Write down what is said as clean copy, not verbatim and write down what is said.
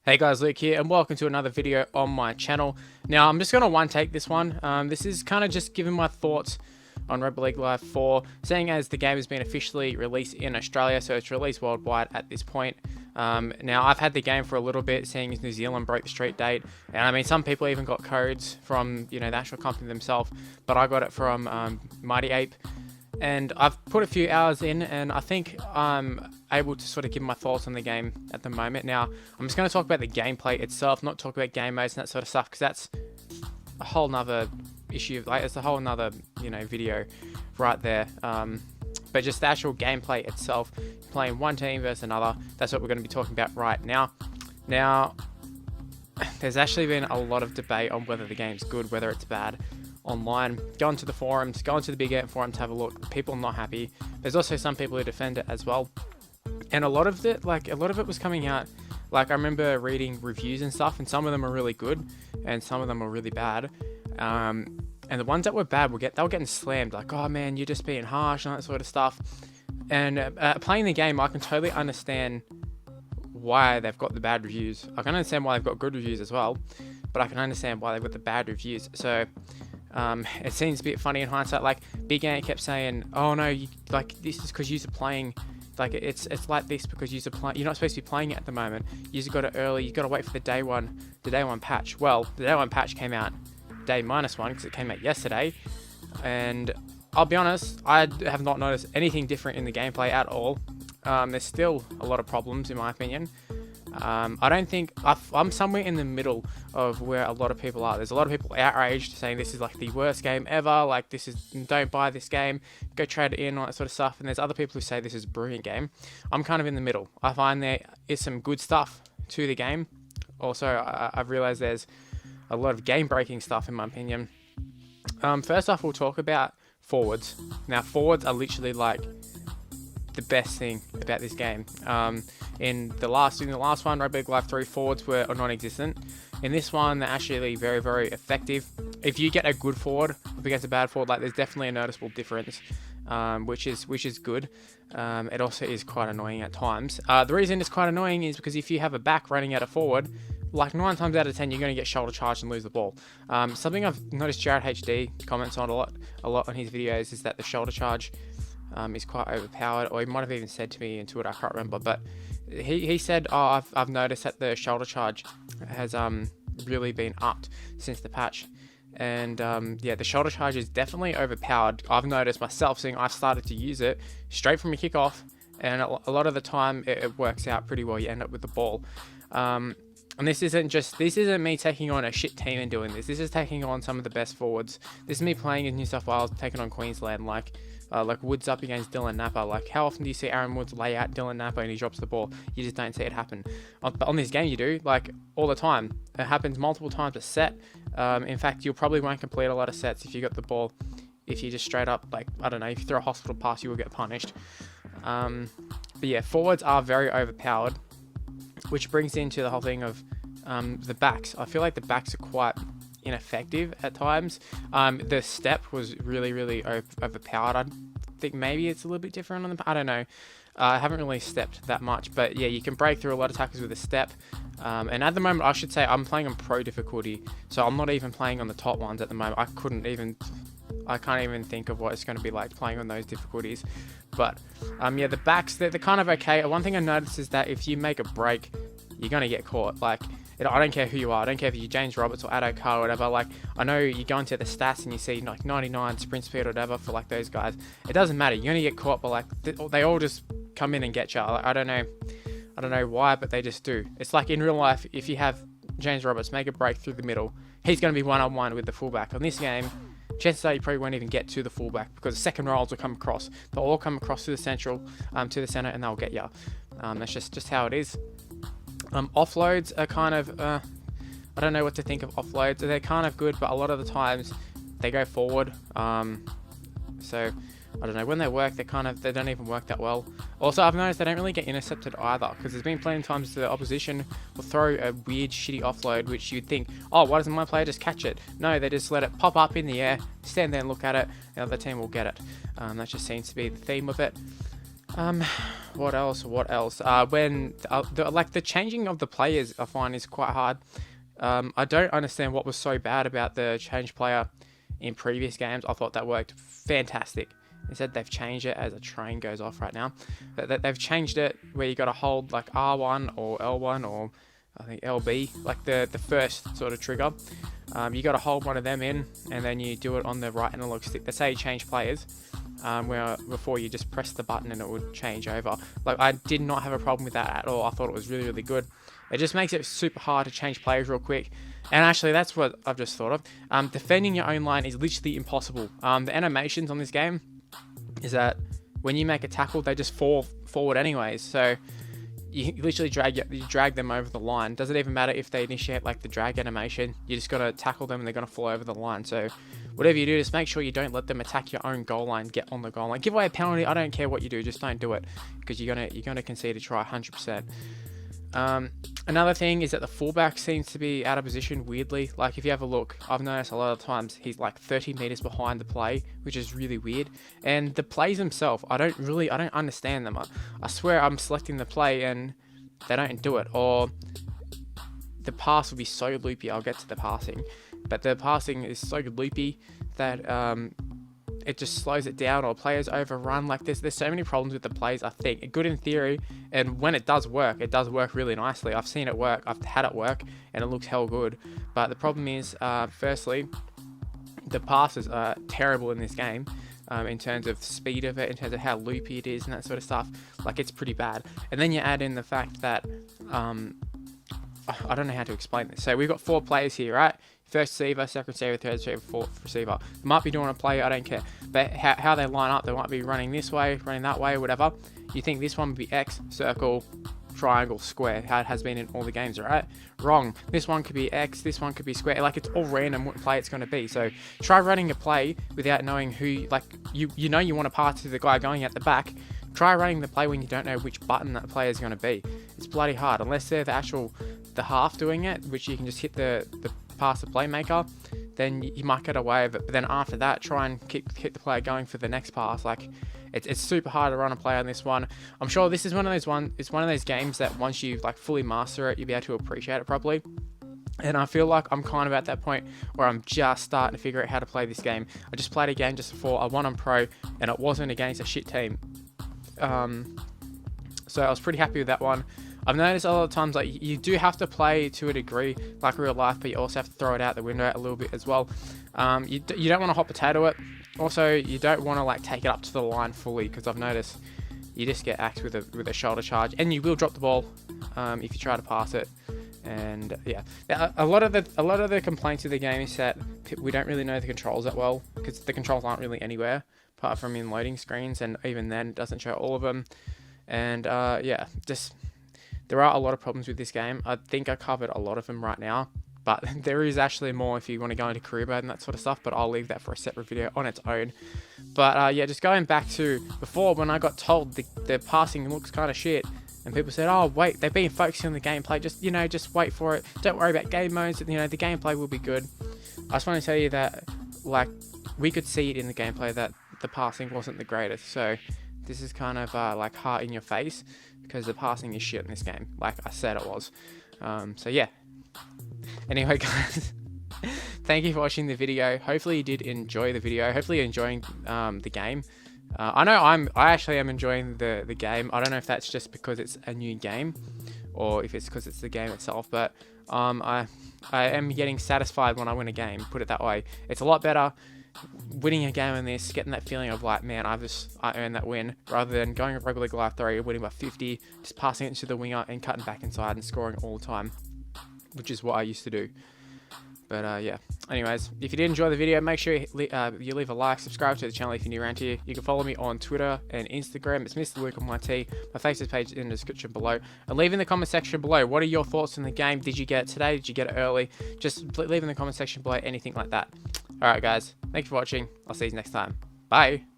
Hey guys, Luke here and welcome to another video on my channel. Now I'm just going to one take this one. This is kind of just giving my thoughts on Rugby League Live 4, seeing as the game has been officially released in Australia, so it's released worldwide at this point. Now I've had the game for a little bit, seeing as New Zealand broke the street date, and I mean some people even got codes from the actual company themselves, but I got it from Mighty Ape. And I've put a few hours in, and I think I'm able to sort of give my thoughts on the game at the moment. Now, I'm just going to talk about the gameplay itself, not talk about game modes and that sort of stuff, because that's a whole nother issue. Like, it's a whole nother, video right there. But just the actual gameplay itself, playing one team versus another, that's what we're going to be talking about right now. Now, there's actually been a lot of debate on whether the game's good, whether it's bad. Online, go onto the forums, go onto the Big Ant forums, have a look. People are not happy. There's also some people who defend it as well, and a lot of it was coming out. Like, I remember reading reviews and stuff, and some of them are really good, and some of them are really bad. And the ones that were bad they were getting slammed, like, oh man, you're just being harsh and that sort of stuff. And playing the game, I can totally understand why they've got the bad reviews. I can understand why they've got good reviews as well, but I can understand why they've got the bad reviews. So it seems a bit funny in hindsight. Like, Big Ant kept saying, "Oh no, this is because you're playing. Like, it's like this because you're playing. You're not supposed to be playing it at the moment. You've got it early. You've got to wait for the day one patch." Well, the day one patch came out day -1 because it came out yesterday, and I'll be honest, I have not noticed anything different in the gameplay at all. There's still a lot of problems in my opinion. I don't think I'm somewhere in the middle of where a lot of people are. There's a lot of people outraged saying this is like the worst game ever, like don't buy this game, go trade it in, all that sort of stuff. And there's other people who say this is a brilliant game. I'm kind of in the middle. I find there is some good stuff to the game. Also, I've realized there's a lot of game breaking stuff in my opinion. First off, we'll talk about forwards. Now, forwards are literally like the best thing about this game. In the last one, Rugby League Live 3, forwards were non-existent. In this one, they're actually very, very effective. If you get a good forward up against a bad forward, like, there's definitely a noticeable difference, which is good. It also is quite annoying at times. The reason it's quite annoying is because if you have a back running at a forward, like 9 times out of 10, you're going to get shoulder charged and lose the ball. Something I've noticed Jared HD comments on a lot on his videos is that the shoulder charge is quite overpowered, or he might have even said to me in Twitter, I can't remember, but he said, oh, I've noticed that the shoulder charge has really been upped since the patch, and yeah, the shoulder charge is definitely overpowered. I've noticed myself, seeing I've started to use it straight from a kickoff, and a lot of the time it works out pretty well. You end up with the ball. And this isn't me taking on a shit team and doing this. This is taking on some of the best forwards. This is me playing in New South Wales, taking on Queensland, like Woods up against Dylan Napa. Like, how often do you see Aaron Woods lay out Dylan Napa and he drops the ball? You just don't see it happen. But on this game you do, like, all the time. It happens multiple times a set. In fact, you probably won't complete a lot of sets if you got the ball. If you just straight up, like, I don't know, if you throw a hospital pass, you will get punished. But yeah, forwards are very overpowered, which brings into the whole thing of the backs. I feel like the backs are quite ineffective at times. The step was really, really overpowered. I think maybe it's a little bit different on the, I don't know. I haven't really stepped that much, but yeah, you can break through a lot of tackles with a step. And at the moment, I should say I'm playing on pro difficulty, so I'm not even playing on the top ones at the moment. I can't even think of what it's going to be like playing on those difficulties. But yeah, the backs, they're kind of okay. One thing I noticed is that if you make a break, you're going to get caught. Like, I don't care who you are. I don't care if you're James Roberts or Addo Carr or whatever. Like, I know you go into the stats and you see like 99 sprint speed or whatever for like those guys. It doesn't matter. You're going to get caught, but like they all just come in and get you. Like, I don't know why, but they just do. It's like in real life, if you have James Roberts make a break through the middle, he's going to be one-on-one with the fullback. On this game, chances are you probably won't even get to the fullback because the second rolls will come across. They'll all come across to the central, to the center, and they'll get you. That's just how it is. Offloads are kind of, I don't know what to think of offloads. They're kind of good, but a lot of the times they go forward. So I don't know, when they work, they don't even work that well. Also, I've noticed they don't really get intercepted either, because there's been plenty of times the opposition will throw a weird, shitty offload, which you'd think, oh, why doesn't my player just catch it? No, they just let it pop up in the air, stand there and look at it, and the other team will get it. That just seems to be the theme of it. What else? When like the changing of the players, I find is quite hard. I don't understand what was so bad about the change player in previous games. I thought that worked fantastic. Instead, they've changed it as a train goes off right now. But they've changed it where you got to hold like R1 or L1 or I think LB, like the first sort of trigger. You got to hold one of them in, and then you do it on the right analog stick. That's how you change players. Where before you just press the button and it would change over. Like, I did not have a problem with that at all. I thought it was really, really good. It just makes it super hard to change players real quick. And actually, that's what I've just thought of. Defending your own line is literally impossible. The animations on this game is that when you make a tackle, they just fall forward anyways. So you literally drag them over the line. Doesn't even matter if they initiate like the drag animation. You just gotta tackle them and they're gonna fall over the line. So whatever you do, just make sure you don't let them attack your own goal line, get on the goal line. Give away a penalty, I don't care what you do, just don't do it. Because you're gonna concede a try 100%. Another thing is that the fullback seems to be out of position weirdly. Like, if you have a look, I've noticed a lot of times he's like 30 meters behind the play, which is really weird. And the plays themselves, I don't understand them. I swear I'm selecting the play and they don't do it, or the pass will be so loopy. I'll get to the passing, but the passing is so loopy that it just slows it down, or players overrun. Like, there's so many problems with the plays. I think good in theory, and when it does work really nicely. I've seen it work, I've had it work, and it looks hell good. But the problem is, firstly, the passes are terrible in this game. In terms of speed of it, in terms of how loopy it is and that sort of stuff. Like, it's pretty bad. And then you add in the fact that I don't know how to explain this. So we've got 4 players here, right? First receiver, second receiver, third receiver, fourth receiver. They might be doing a play, I don't care. But how they line up, they might be running this way, running that way, whatever. You think this one would be X, circle, triangle, square, how it has been in all the games, right? Wrong. This one could be X, this one could be square. Like, it's all random what play it's going to be. So try running a play without knowing who, like, you know you want to pass to the guy going at the back. Try running the play when you don't know which button that player is going to be. It's bloody hard. Unless they're the half doing it, which you can just hit the pass the playmaker, then you might get away with it. But then after that, try and keep the player going for the next pass. Like, it's super hard to run a play on this one. I'm sure this is one of those games that once you like fully master it, you'll be able to appreciate it properly. And I feel like I'm kind of at that point where I'm just starting to figure out how to play this game. I just played a game just before, I won on pro, and it wasn't against a shit team. So I was pretty happy with that one. I've noticed a lot of times, like, you do have to play to a degree like real life, but you also have to throw it out the window a little bit as well. You don't want to hot potato it. Also, you don't want to like take it up to the line fully, because I've noticed you just get axed with a shoulder charge, and you will drop the ball if you try to pass it. And yeah, a lot of the complaints of the game is that we don't really know the controls that well, because the controls aren't really anywhere apart from in loading screens, and even then it doesn't show all of them. And yeah, just there are a lot of problems with this game. I think I covered a lot of them right now, but there is actually more if you want to go into career mode and that sort of stuff, but I'll leave that for a separate video on its own. But yeah, just going back to before, when I got told the passing looks kind of shit, and people said, oh wait, they've been focusing on the gameplay, just wait for it, don't worry about game modes, the gameplay will be good. I just want to tell you that, like, we could see it in the gameplay that the passing wasn't the greatest. So this is kind of like hard in your face, because the passing is shit in this game, like I said it was. So yeah, anyway guys, thank you for watching the video. Hopefully you did enjoy the video. Hopefully you're enjoying the game. I know I actually am enjoying the game. I don't know if that's just because it's a new game, or if it's because it's the game itself, but I am getting satisfied when I win a game, put it that way. It's a lot better winning a game in this, getting that feeling of like, man, I earned that win, rather than going at Rugby League Live 3, winning by 50, just passing it to the winger and cutting back inside and scoring all the time, which is what I used to do. But yeah, anyways, if you did enjoy the video, make sure you leave a like, subscribe to the channel if you're new around here. You can follow me on Twitter and Instagram. It's MrLuke on my T. My Facebook page is in the description below. And leave in the comment section below, what are your thoughts on the game? Did you get it today? Did you get it early? Just leave in the comment section below anything like that. Alright guys, thanks for watching. I'll see you next time. Bye.